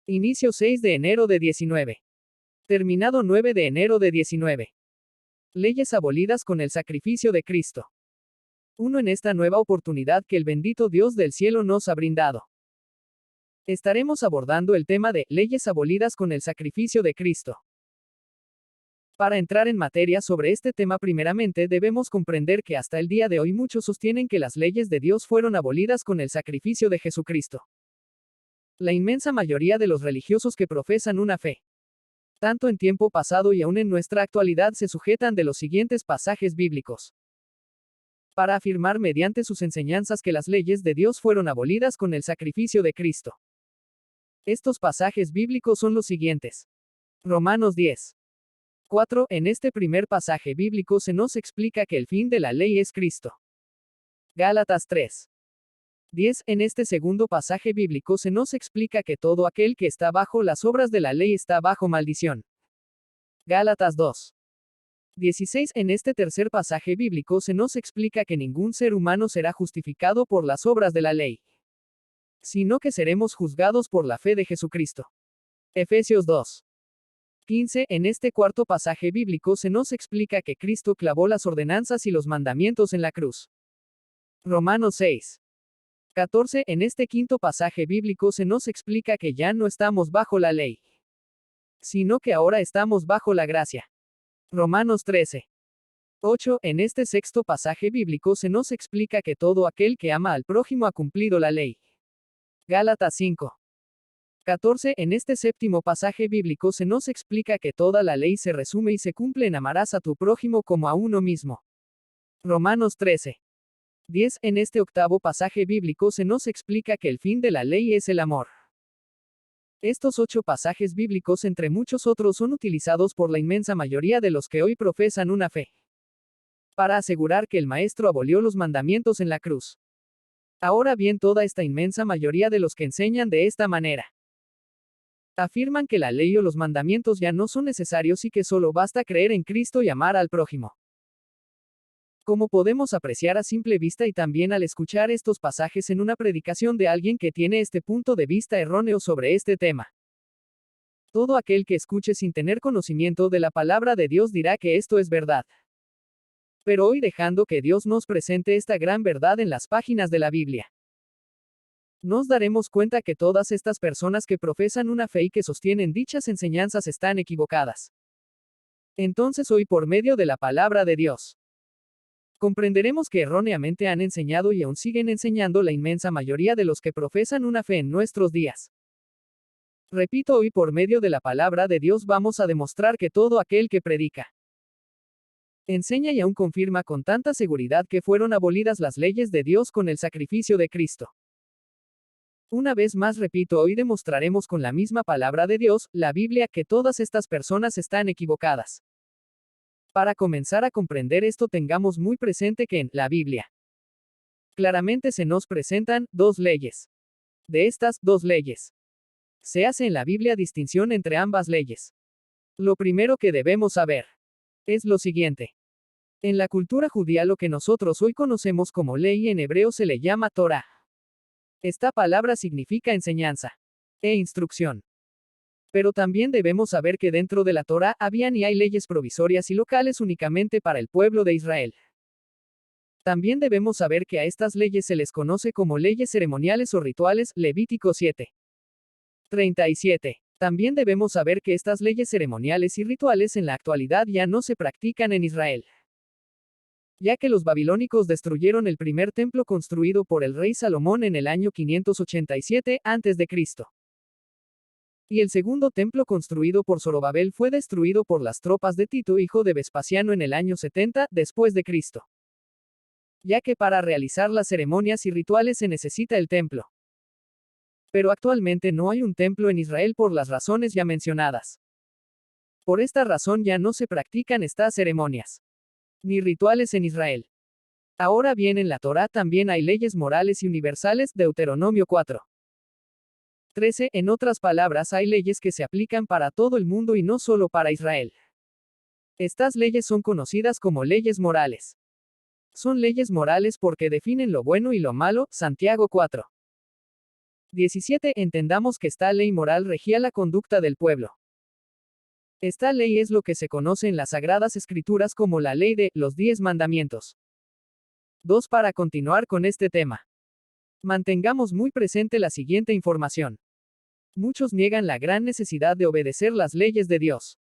Inicio 6 de enero de 19. Terminado 9 de enero de 19. Leyes abolidas con el sacrificio de Cristo. 1. En esta nueva oportunidad que el bendito Dios del cielo nos ha brindado, estaremos abordando el tema de leyes abolidas con el sacrificio de Cristo. Para entrar en materia sobre este tema, primeramente debemos comprender que hasta el día de hoy muchos sostienen que las leyes de Dios fueron abolidas con el sacrificio de Jesucristo. La inmensa mayoría de los religiosos que profesan una fe, tanto en tiempo pasado y aún en nuestra actualidad, se sujetan de los siguientes pasajes bíblicos para afirmar mediante sus enseñanzas que las leyes de Dios fueron abolidas con el sacrificio de Cristo. Estos pasajes bíblicos son los siguientes. Romanos 10. 4. En este primer pasaje bíblico se nos explica que el fin de la ley es Cristo. Gálatas 3. 10. En este segundo pasaje bíblico se nos explica que todo aquel que está bajo las obras de la ley está bajo maldición. Gálatas 2. 16. En este tercer pasaje bíblico se nos explica que ningún ser humano será justificado por las obras de la ley, sino que seremos juzgados por la fe de Jesucristo. Efesios 2. 15. En este cuarto pasaje bíblico se nos explica que Cristo clavó las ordenanzas y los mandamientos en la cruz. Romanos 6. 14. En este quinto pasaje bíblico se nos explica que ya no estamos bajo la ley, sino que ahora estamos bajo la gracia. Romanos 13. 8. En este sexto pasaje bíblico se nos explica que todo aquel que ama al prójimo ha cumplido la ley. Gálatas 5. 14. En este séptimo pasaje bíblico se nos explica que toda la ley se resume y se cumple en amarás a tu prójimo como a uno mismo. Romanos 13. 10. En este octavo pasaje bíblico se nos explica que el fin de la ley es el amor. Estos 8 pasajes bíblicos, entre muchos otros, son utilizados por la inmensa mayoría de los que hoy profesan una fe para asegurar que el Maestro abolió los mandamientos en la cruz. Ahora bien, toda esta inmensa mayoría de los que enseñan de esta manera afirman que la ley o los mandamientos ya no son necesarios y que solo basta creer en Cristo y amar al prójimo. Como podemos apreciar a simple vista y también al escuchar estos pasajes en una predicación de alguien que tiene este punto de vista erróneo sobre este tema, todo aquel que escuche sin tener conocimiento de la palabra de Dios dirá que esto es verdad. Pero hoy, dejando que Dios nos presente esta gran verdad en las páginas de la Biblia, nos daremos cuenta que todas estas personas que profesan una fe y que sostienen dichas enseñanzas están equivocadas. Entonces hoy, por medio de la palabra de Dios, comprenderemos que erróneamente han enseñado y aún siguen enseñando la inmensa mayoría de los que profesan una fe en nuestros días. Repito, hoy por medio de la palabra de Dios vamos a demostrar que todo aquel que predica, enseña y aún confirma con tanta seguridad que fueron abolidas las leyes de Dios con el sacrificio de Cristo. Una vez más repito, hoy demostraremos con la misma palabra de Dios, la Biblia, que todas estas personas están equivocadas. Para comenzar a comprender esto, tengamos muy presente que en la Biblia claramente se nos presentan dos leyes. De estas dos leyes, se hace en la Biblia distinción entre ambas leyes. Lo primero que debemos saber es lo siguiente. En la cultura judía, lo que nosotros hoy conocemos como ley en hebreo se le llama Torah. Esta palabra significa enseñanza e instrucción. Pero también debemos saber que dentro de la Torá habían y hay leyes provisorias y locales únicamente para el pueblo de Israel. También debemos saber que a estas leyes se les conoce como leyes ceremoniales o rituales, Levítico 7. 37. También debemos saber que estas leyes ceremoniales y rituales en la actualidad ya no se practican en Israel, ya que los babilónicos destruyeron el primer templo construido por el rey Salomón en el año 587 a.C. Y el segundo templo construido por Zorobabel fue destruido por las tropas de Tito, hijo de Vespasiano, en el año 70 después de Cristo. Ya que para realizar las ceremonias y rituales se necesita el templo. Pero actualmente no hay un templo en Israel por las razones ya mencionadas. Por esta razón ya no se practican estas ceremonias ni rituales en Israel. Ahora bien, en la Torá también hay leyes morales y universales, Deuteronomio 4. 13. En otras palabras, hay leyes que se aplican para todo el mundo y no solo para Israel. Estas leyes son conocidas como leyes morales. Son leyes morales porque definen lo bueno y lo malo, Santiago 4. 17. Entendamos que esta ley moral regía la conducta del pueblo. Esta ley es lo que se conoce en las Sagradas Escrituras como la ley de los 10 mandamientos. 2. Para continuar con este tema, mantengamos muy presente la siguiente información. Muchos niegan la gran necesidad de obedecer las leyes de Dios.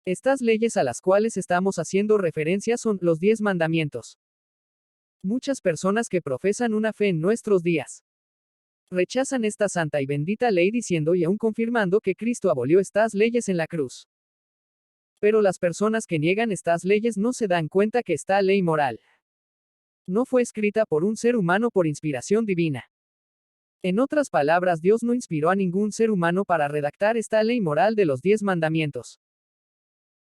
Estas leyes a las cuales estamos haciendo referencia son los 10 mandamientos. Muchas personas que profesan una fe en nuestros días rechazan esta santa y bendita ley diciendo y aún confirmando que Cristo abolió estas leyes en la cruz. Pero las personas que niegan estas leyes no se dan cuenta que esta ley moral no fue escrita por un ser humano por inspiración divina. En otras palabras, Dios no inspiró a ningún ser humano para redactar esta ley moral de los 10 mandamientos,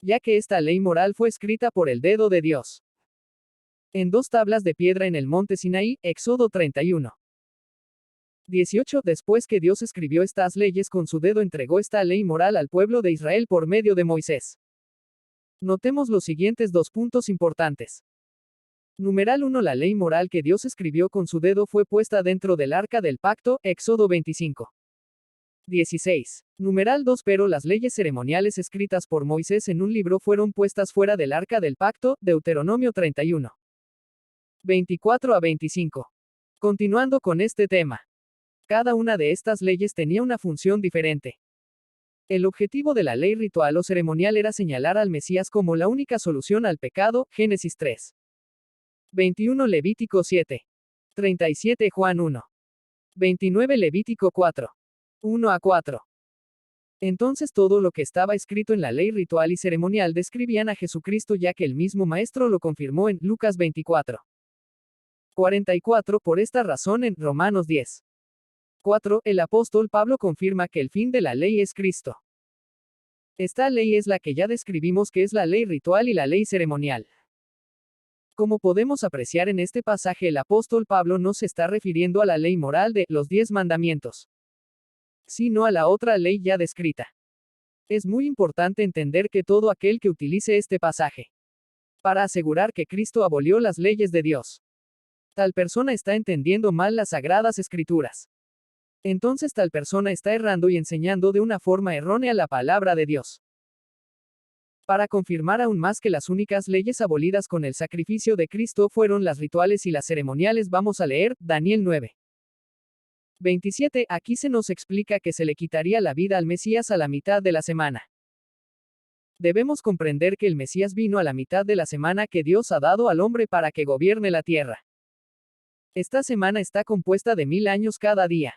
ya que esta ley moral fue escrita por el dedo de Dios en 2 tablas de piedra en el monte Sinaí, Éxodo 31. 18. Después que Dios escribió estas leyes con su dedo, entregó esta ley moral al pueblo de Israel por medio de Moisés. Notemos los siguientes 2 puntos importantes. Numeral 1. La ley moral que Dios escribió con su dedo fue puesta dentro del arca del pacto, Éxodo 25. 16. Numeral 2. Pero las leyes ceremoniales escritas por Moisés en un libro fueron puestas fuera del arca del pacto, Deuteronomio 31. 24 a 25. Continuando con este tema. Cada una de estas leyes tenía una función diferente. El objetivo de la ley ritual o ceremonial era señalar al Mesías como la única solución al pecado, Génesis 3. 21 Levítico 7. 37 Juan 1. 29 Levítico 4. 1 a 4. Entonces todo lo que estaba escrito en la ley ritual y ceremonial describían a Jesucristo, ya que el mismo Maestro lo confirmó en Lucas 24. 44. Por esta razón en Romanos 10. 4. El apóstol Pablo confirma que el fin de la ley es Cristo. Esta ley es la que ya describimos, que es la ley ritual y la ley ceremonial. Como podemos apreciar en este pasaje, el apóstol Pablo no se está refiriendo a la ley moral de los 10 mandamientos, sino a la otra ley ya descrita. Es muy importante entender que todo aquel que utilice este pasaje para asegurar que Cristo abolió las leyes de Dios, tal persona está entendiendo mal las Sagradas Escrituras. Entonces tal persona está errando y enseñando de una forma errónea la palabra de Dios. Para confirmar aún más que las únicas leyes abolidas con el sacrificio de Cristo fueron las rituales y las ceremoniales, vamos a leer Daniel 9. 27. Aquí se nos explica que se le quitaría la vida al Mesías a la mitad de la semana. Debemos comprender que el Mesías vino a la mitad de la semana que Dios ha dado al hombre para que gobierne la tierra. Esta semana está compuesta de 1000 años cada día.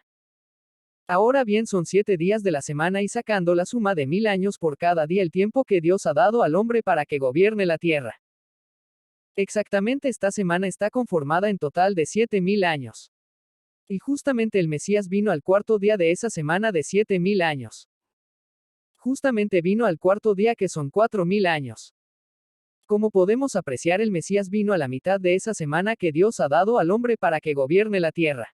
Ahora bien, son 7 días de la semana y sacando la suma de 1000 años por cada día, el tiempo que Dios ha dado al hombre para que gobierne la tierra. Exactamente, esta semana está conformada en total de 7000 años. Y justamente el Mesías vino al cuarto día de esa semana de 7000 años. Justamente vino al cuarto día, que son 4000 años. Como podemos apreciar, el Mesías vino a la mitad de esa semana que Dios ha dado al hombre para que gobierne la tierra.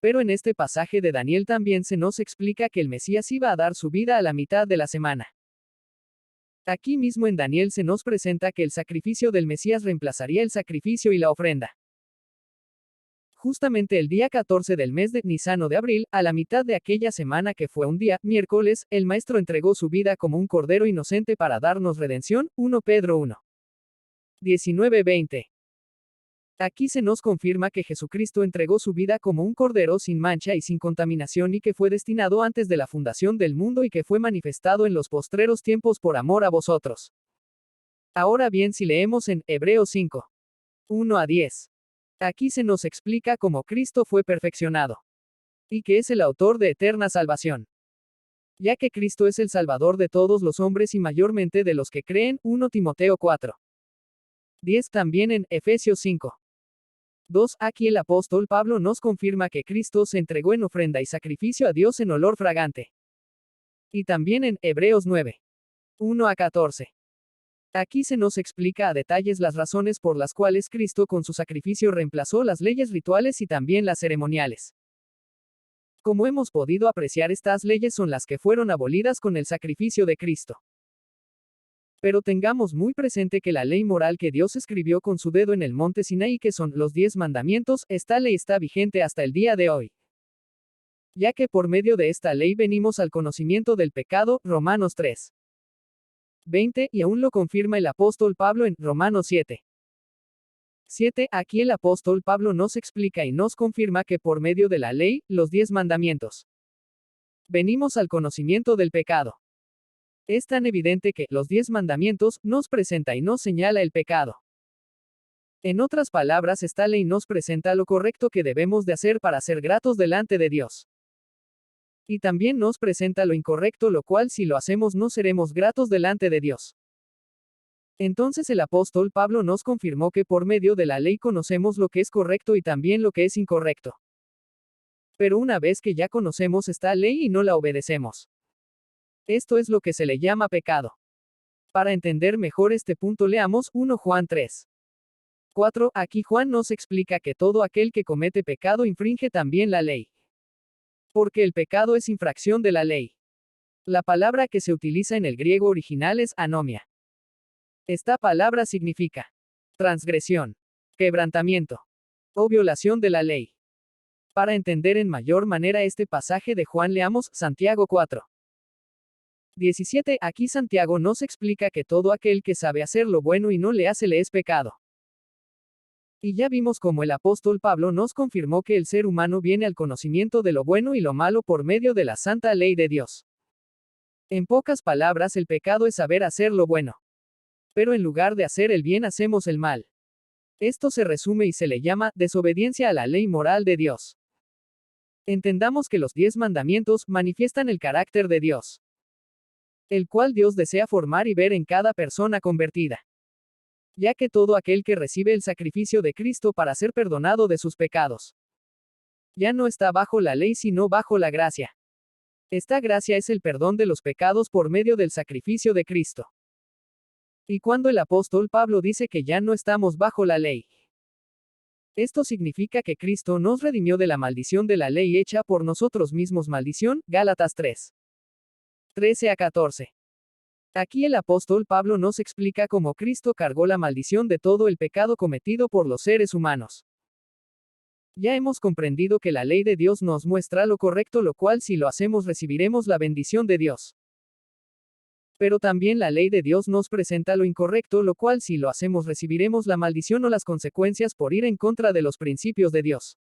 Pero en este pasaje de Daniel también se nos explica que el Mesías iba a dar su vida a la mitad de la semana. Aquí mismo en Daniel se nos presenta que el sacrificio del Mesías reemplazaría el sacrificio y la ofrenda. Justamente el día 14 del mes de Nisan o de abril, a la mitad de aquella semana que fue un día, miércoles, el Maestro entregó su vida como un cordero inocente para darnos redención, 1 Pedro 1. 19-20. Aquí se nos confirma que Jesucristo entregó su vida como un cordero sin mancha y sin contaminación, y que fue destinado antes de la fundación del mundo y que fue manifestado en los postreros tiempos por amor a vosotros. Ahora bien, si leemos en Hebreos 5. 1 a 10. Aquí se nos explica cómo Cristo fue perfeccionado y que es el autor de eterna salvación. Ya que Cristo es el Salvador de todos los hombres y mayormente de los que creen, 1 Timoteo 4. 10. También en Efesios 5. 2. Aquí el apóstol Pablo nos confirma que Cristo se entregó en ofrenda y sacrificio a Dios en olor fragante. Y también en Hebreos 9. 1 a 14. Aquí se nos explica a detalles las razones por las cuales Cristo con su sacrificio reemplazó las leyes rituales y también las ceremoniales. Como hemos podido apreciar, estas leyes son las que fueron abolidas con el sacrificio de Cristo. Pero tengamos muy presente que la ley moral que Dios escribió con su dedo en el monte Sinaí, que son los 10 mandamientos, esta ley está vigente hasta el día de hoy. Ya que por medio de esta ley venimos al conocimiento del pecado, Romanos 3. 20, y aún lo confirma el apóstol Pablo en Romanos 7. 7. Aquí el apóstol Pablo nos explica y nos confirma que por medio de la ley, los 10 mandamientos, venimos al conocimiento del pecado. Es tan evidente que los 10 mandamientos nos presenta y nos señala el pecado. En otras palabras, esta ley nos presenta lo correcto que debemos de hacer para ser gratos delante de Dios. Y también nos presenta lo incorrecto, lo cual si lo hacemos no seremos gratos delante de Dios. Entonces el apóstol Pablo nos confirmó que por medio de la ley conocemos lo que es correcto y también lo que es incorrecto. Pero una vez que ya conocemos esta ley y no la obedecemos, esto es lo que se le llama pecado. Para entender mejor este punto leamos 1 Juan 3. 4. Aquí Juan nos explica que todo aquel que comete pecado infringe también la ley. Porque el pecado es infracción de la ley. La palabra que se utiliza en el griego original es anomia. Esta palabra significa transgresión, quebrantamiento o violación de la ley. Para entender en mayor manera este pasaje de Juan leamos Santiago 4. 17. Aquí Santiago nos explica que todo aquel que sabe hacer lo bueno y no le hace le es pecado. Y ya vimos cómo el apóstol Pablo nos confirmó que el ser humano viene al conocimiento de lo bueno y lo malo por medio de la santa ley de Dios. En pocas palabras, el pecado es saber hacer lo bueno. Pero en lugar de hacer el bien hacemos el mal. Esto se resume y se le llama desobediencia a la ley moral de Dios. Entendamos que los 10 mandamientos manifiestan el carácter de Dios, el cual Dios desea formar y ver en cada persona convertida. Ya que todo aquel que recibe el sacrificio de Cristo para ser perdonado de sus pecados, ya no está bajo la ley sino bajo la gracia. Esta gracia es el perdón de los pecados por medio del sacrificio de Cristo. Y cuando el apóstol Pablo dice que ya no estamos bajo la ley, esto significa que Cristo nos redimió de la maldición de la ley hecha por nosotros mismos. Maldición, Gálatas 3. 13 a 14. Aquí el apóstol Pablo nos explica cómo Cristo cargó la maldición de todo el pecado cometido por los seres humanos. Ya hemos comprendido que la ley de Dios nos muestra lo correcto, lo cual si lo hacemos recibiremos la bendición de Dios. Pero también la ley de Dios nos presenta lo incorrecto, lo cual si lo hacemos recibiremos la maldición o las consecuencias por ir en contra de los principios de Dios.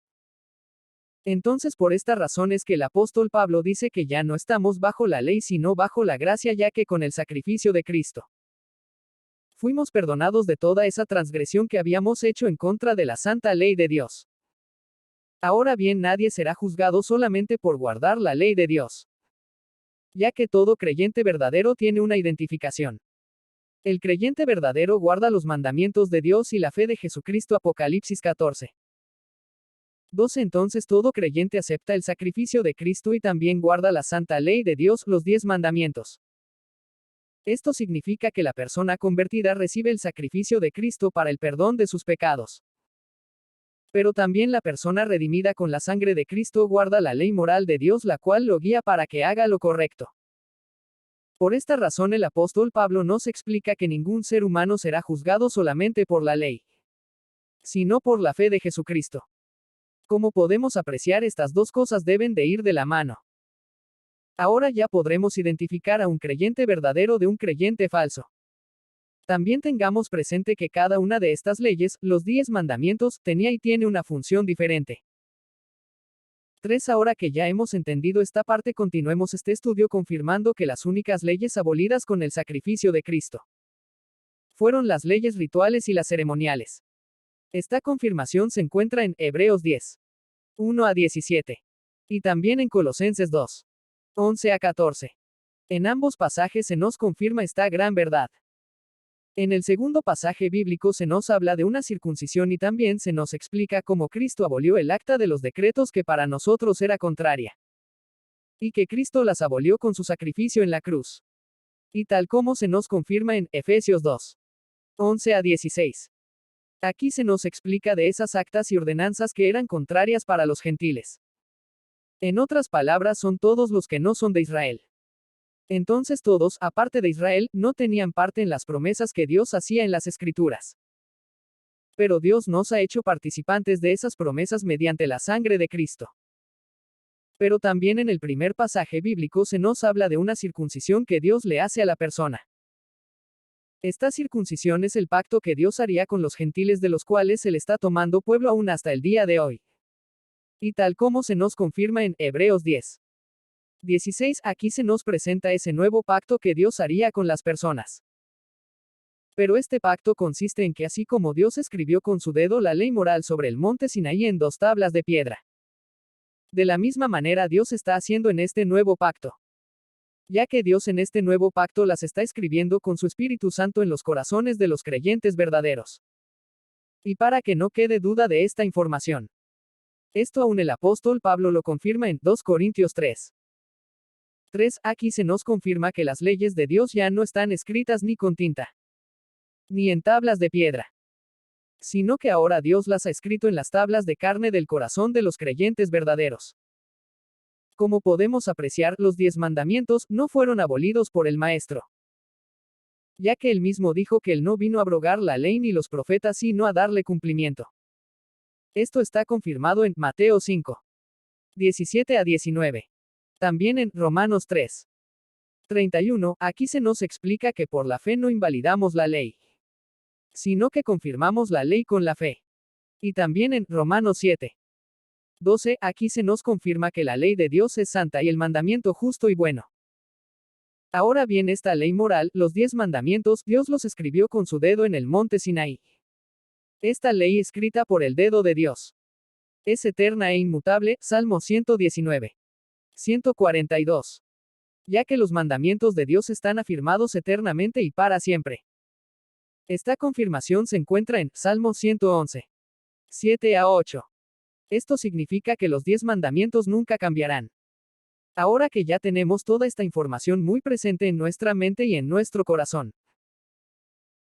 Entonces por esta razón es que el apóstol Pablo dice que ya no estamos bajo la ley sino bajo la gracia, ya que con el sacrificio de Cristo fuimos perdonados de toda esa transgresión que habíamos hecho en contra de la santa ley de Dios. Ahora bien, nadie será juzgado solamente por guardar la ley de Dios, ya que todo creyente verdadero tiene una identificación. El creyente verdadero guarda los mandamientos de Dios y la fe de Jesucristo. Apocalipsis 14. 12. Entonces todo creyente acepta el sacrificio de Cristo y también guarda la santa ley de Dios, los 10 mandamientos. Esto significa que la persona convertida recibe el sacrificio de Cristo para el perdón de sus pecados. Pero también la persona redimida con la sangre de Cristo guarda la ley moral de Dios, la cual lo guía para que haga lo correcto. Por esta razón el apóstol Pablo nos explica que ningún ser humano será juzgado solamente por la ley, sino por la fe de Jesucristo. Como podemos apreciar, estas dos cosas deben de ir de la mano. Ahora ya podremos identificar a un creyente verdadero de un creyente falso. También tengamos presente que cada una de estas leyes, los 10 mandamientos, tenía y tiene una función diferente. 3. Ahora que ya hemos entendido esta parte, continuemos este estudio confirmando que las únicas leyes abolidas con el sacrificio de Cristo fueron las leyes rituales y las ceremoniales. Esta confirmación se encuentra en Hebreos 10. 1 a 17. Y también en Colosenses 2. 11 a 14. En ambos pasajes se nos confirma esta gran verdad. En el segundo pasaje bíblico se nos habla de una circuncisión y también se nos explica cómo Cristo abolió el acta de los decretos que para nosotros era contraria. Y que Cristo las abolió con su sacrificio en la cruz. Y tal como se nos confirma en Efesios 2. 11 a 16. Aquí se nos explica de esas actas y ordenanzas que eran contrarias para los gentiles. En otras palabras, son todos los que no son de Israel. Entonces todos, aparte de Israel, no tenían parte en las promesas que Dios hacía en las Escrituras. Pero Dios nos ha hecho participantes de esas promesas mediante la sangre de Cristo. Pero también en el primer pasaje bíblico se nos habla de una circuncisión que Dios le hace a la persona. Esta circuncisión es el pacto que Dios haría con los gentiles de los cuales Él está tomando pueblo aún hasta el día de hoy. Y tal como se nos confirma en Hebreos 10:16, aquí se nos presenta ese nuevo pacto que Dios haría con las personas. Pero este pacto consiste en que así como Dios escribió con su dedo la ley moral sobre el monte Sinaí en 2 tablas de piedra, de la misma manera Dios está haciendo en este nuevo pacto. Ya que Dios en este nuevo pacto las está escribiendo con su Espíritu Santo en los corazones de los creyentes verdaderos. Y para que no quede duda de esta información, esto aún el apóstol Pablo lo confirma en 2 Corintios 3:3. Aquí se nos confirma que las leyes de Dios ya no están escritas ni con tinta, ni en tablas de piedra, sino que ahora Dios las ha escrito en las tablas de carne del corazón de los creyentes verdaderos. Como podemos apreciar, los 10 mandamientos no fueron abolidos por el Maestro, ya que él mismo dijo que él no vino a abrogar la ley ni los profetas sino a darle cumplimiento. Esto está confirmado en Mateo 5:17-19. También en Romanos 3:31, aquí se nos explica que por la fe no invalidamos la ley, sino que confirmamos la ley con la fe. Y también en Romanos 7:12, aquí se nos confirma que la ley de Dios es santa y el mandamiento justo y bueno. Ahora bien, esta ley moral, los 10 mandamientos, Dios los escribió con su dedo en el monte Sinaí. Esta ley escrita por el dedo de Dios es eterna e inmutable, Salmo 119:142. Ya que los mandamientos de Dios están afirmados eternamente y para siempre. Esta confirmación se encuentra en Salmo 111:7-8. Esto significa que los 10 mandamientos nunca cambiarán. Ahora que ya tenemos toda esta información muy presente en nuestra mente y en nuestro corazón,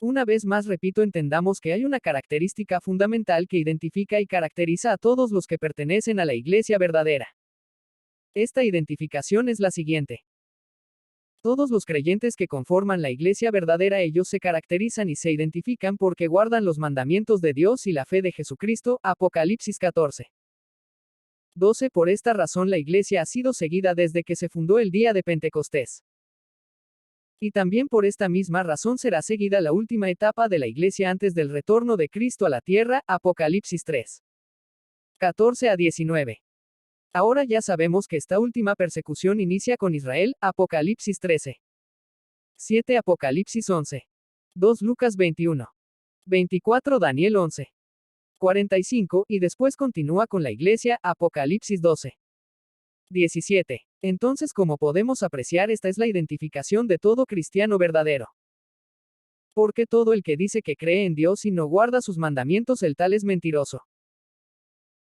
una vez más repito, entendamos que hay una característica fundamental que identifica y caracteriza a todos los que pertenecen a la iglesia verdadera. Esta identificación es la siguiente. Todos los creyentes que conforman la iglesia verdadera, ellos se caracterizan y se identifican porque guardan los mandamientos de Dios y la fe de Jesucristo, Apocalipsis 14:12. Por esta razón la iglesia ha sido seguida desde que se fundó el día de Pentecostés. Y también por esta misma razón será seguida la última etapa de la iglesia antes del retorno de Cristo a la tierra, Apocalipsis 3:14-19. Ahora ya sabemos que esta última persecución inicia con Israel, Apocalipsis 13:7, Apocalipsis 11:2, Lucas 21:24, Daniel 11:45, y después continúa con la iglesia, Apocalipsis 12:17. Entonces, como podemos apreciar, esta es la identificación de todo cristiano verdadero. Porque todo el que dice que cree en Dios y no guarda sus mandamientos, el tal es mentiroso.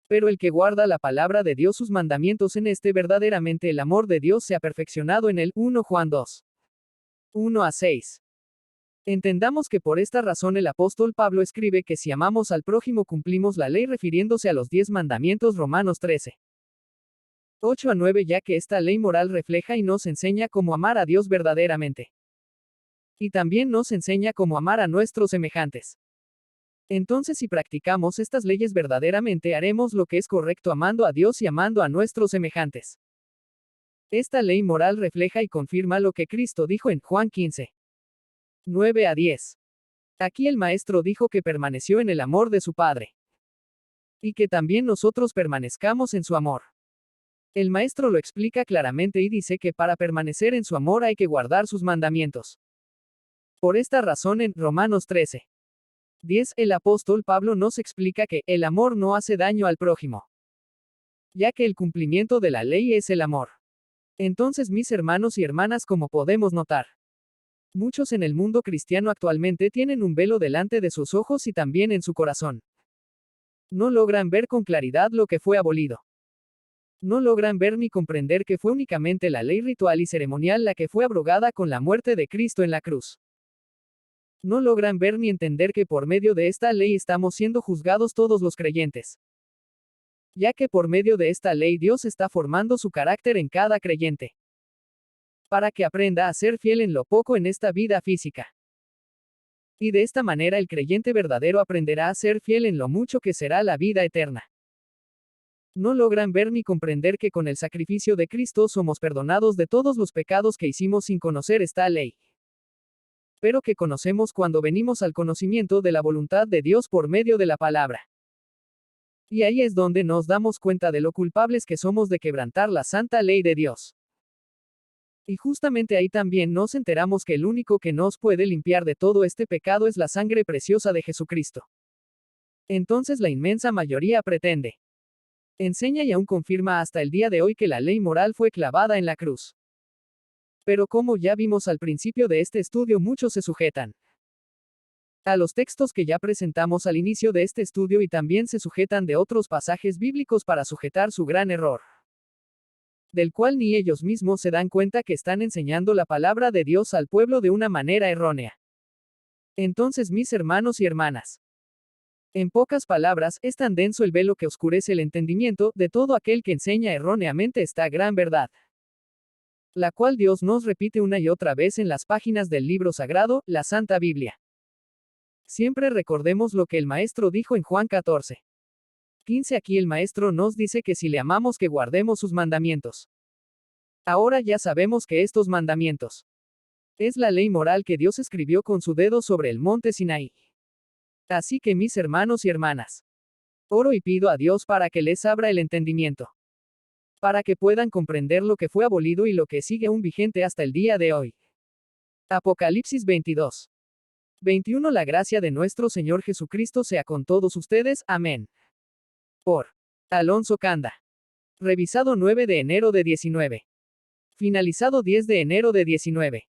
Pero el que guarda la palabra de Dios, sus mandamientos, en este verdaderamente el amor de Dios se ha perfeccionado en él. 1 Juan 2:1-6. Entendamos que por esta razón el apóstol Pablo escribe que si amamos al prójimo cumplimos la ley, refiriéndose a los 10 mandamientos, Romanos 13:8-9, ya que esta ley moral refleja y nos enseña cómo amar a Dios verdaderamente. Y también nos enseña cómo amar a nuestros semejantes. Entonces, si practicamos estas leyes verdaderamente, haremos lo que es correcto amando a Dios y amando a nuestros semejantes. Esta ley moral refleja y confirma lo que Cristo dijo en Juan 15:9-10. Aquí el Maestro dijo que permaneció en el amor de su Padre. Y que también nosotros permanezcamos en su amor. El Maestro lo explica claramente y dice que para permanecer en su amor hay que guardar sus mandamientos. Por esta razón en Romanos 13:10 el apóstol Pablo nos explica que el amor no hace daño al prójimo, ya que el cumplimiento de la ley es el amor. Entonces, mis hermanos y hermanas, como podemos notar, muchos en el mundo cristiano actualmente tienen un velo delante de sus ojos y también en su corazón. No logran ver con claridad lo que fue abolido. No logran ver ni comprender que fue únicamente la ley ritual y ceremonial la que fue abrogada con la muerte de Cristo en la cruz. No logran ver ni entender que por medio de esta ley estamos siendo juzgados todos los creyentes. Ya que por medio de esta ley Dios está formando su carácter en cada creyente, para que aprenda a ser fiel en lo poco en esta vida física. Y de esta manera el creyente verdadero aprenderá a ser fiel en lo mucho que será la vida eterna. No logran ver ni comprender que con el sacrificio de Cristo somos perdonados de todos los pecados que hicimos sin conocer esta ley. Pero que conocemos cuando venimos al conocimiento de la voluntad de Dios por medio de la palabra. Y ahí es donde nos damos cuenta de lo culpables que somos de quebrantar la santa ley de Dios. Y justamente ahí también nos enteramos que el único que nos puede limpiar de todo este pecado es la sangre preciosa de Jesucristo. Entonces la inmensa mayoría pretende, enseña y aún confirma hasta el día de hoy que la ley moral fue clavada en la cruz. Pero como ya vimos al principio de este estudio, muchos se sujetan a los textos que ya presentamos al inicio de este estudio y también se sujetan de otros pasajes bíblicos para sujetar su gran error, del cual ni ellos mismos se dan cuenta que están enseñando la palabra de Dios al pueblo de una manera errónea. Entonces, mis hermanos y hermanas, en pocas palabras, es tan denso el velo que oscurece el entendimiento de todo aquel que enseña erróneamente esta gran verdad, la cual Dios nos repite una y otra vez en las páginas del libro sagrado, la Santa Biblia. Siempre recordemos lo que el Maestro dijo en Juan 14:15. Aquí el Maestro nos dice que si le amamos que guardemos sus mandamientos. Ahora ya sabemos que estos mandamientos es la ley moral que Dios escribió con su dedo sobre el monte Sinaí. Así que mis hermanos y hermanas, oro y pido a Dios para que les abra el entendimiento, para que puedan comprender lo que fue abolido y lo que sigue aún vigente hasta el día de hoy. Apocalipsis 22:21. La gracia de nuestro Señor Jesucristo sea con todos ustedes. Amén. Por Alonso Canda. Revisado 9 de enero de 19. Finalizado 10 de enero de 19.